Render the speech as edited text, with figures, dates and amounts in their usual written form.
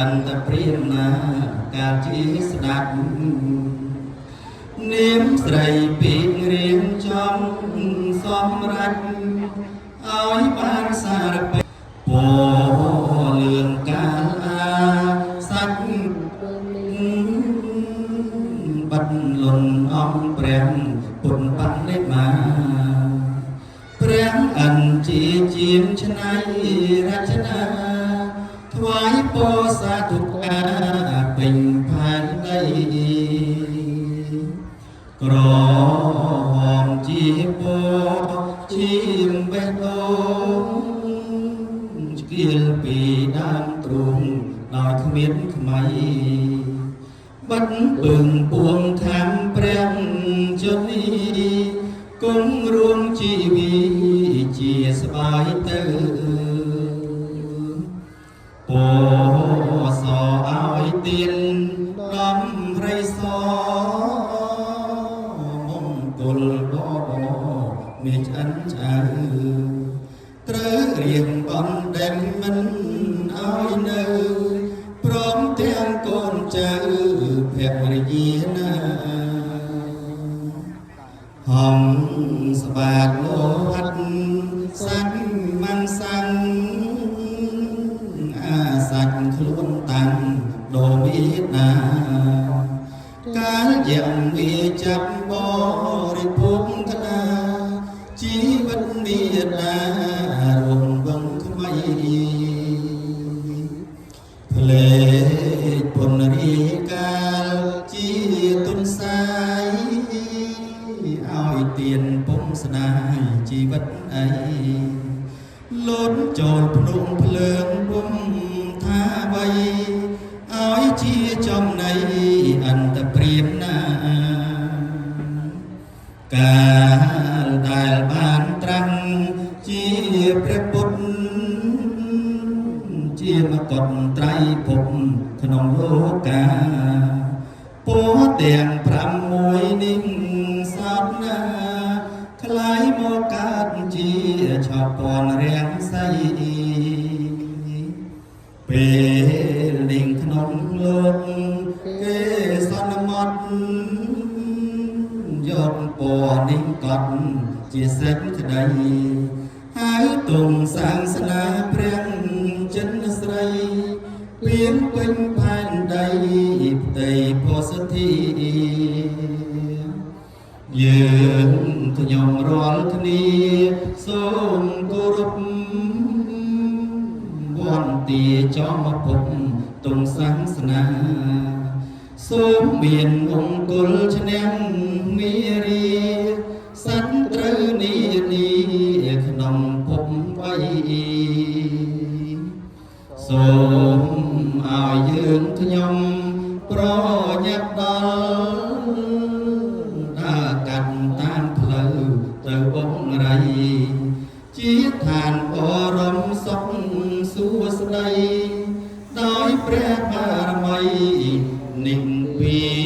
អន្តព្រាមណាកាលជាស្ដាប់នាមស្រីពីរៀងចំសម្រាប់ឲ្យបានសារពេពលឿងកាលអាសាច់បាត់លន់អំព្រះពុនបនិមាព្រះអិនជាជាងឆ្នៃរចនាថ្វាយពោសាធុកាពេញផែនដីក្រហមជាពោជាងបេះដូងស្គៀលពីដើមទ្រូងដោយគ្មានខ្មៃបាត់ពឹងពួងខាំព្រះជនីគង់រួមជីវីជាស្បាយទៅពោសឲ្យទៀនដំរីសមង្គលបមានឆ្អិនឆ្អៅត្រូវរៀងបណ្ដេញមិនឲ្យនៅព្រមទាំងកូនចៅភរិយាណាហំស្បាតលោហិតសាច់មិនសាំងអាសាច់ខ្លួនតាំងដូមេតាកាលយ៉ាងវាចាប់បរិភោគកណាជីវិតមេតារួមវងថ្មីផ្លេចពុនរីកាលជាទុនសាយឲ្យទៀនពុំស្ដាយជីវិតអីលោតចូលភ្នំភ្លើងពុំថាអ្វីឲ្យជាចំណៃអន្តព្រាមណាកាលដែលបានត្រាស់ជាព្រះពុទ្ធជាមកុដត្រៃភពក្នុងលោកាពោទាំង6នេះសោតណាខ្លាយមកកើតជាឆោពនរាំងសៃពេលនេះក្នុងលោកគេសន្មត់យកពណ៌នេះកត់ជាសេចក្តីហើយទុំសាសនាព្រះចិនស្រីពៀនពេញផែនដីផ្ទៃពោធិធិយើងខ្ញុំរាល់គ្នាសូមគោរពវន្ទាចំភពទុំសាសនាសូមមានអង្គុលឈ្នះមេរីសត្វត្រូវនីនីក្នុងភពវ័យសូមឲ្យយើងខ្ញុំប្រញាប់ដល់ដើរកាត់តាមផ្លូវទៅអង្គរៃជាឋានបរមសុខសួស្តីដោយព្រះបារមីនិព្វា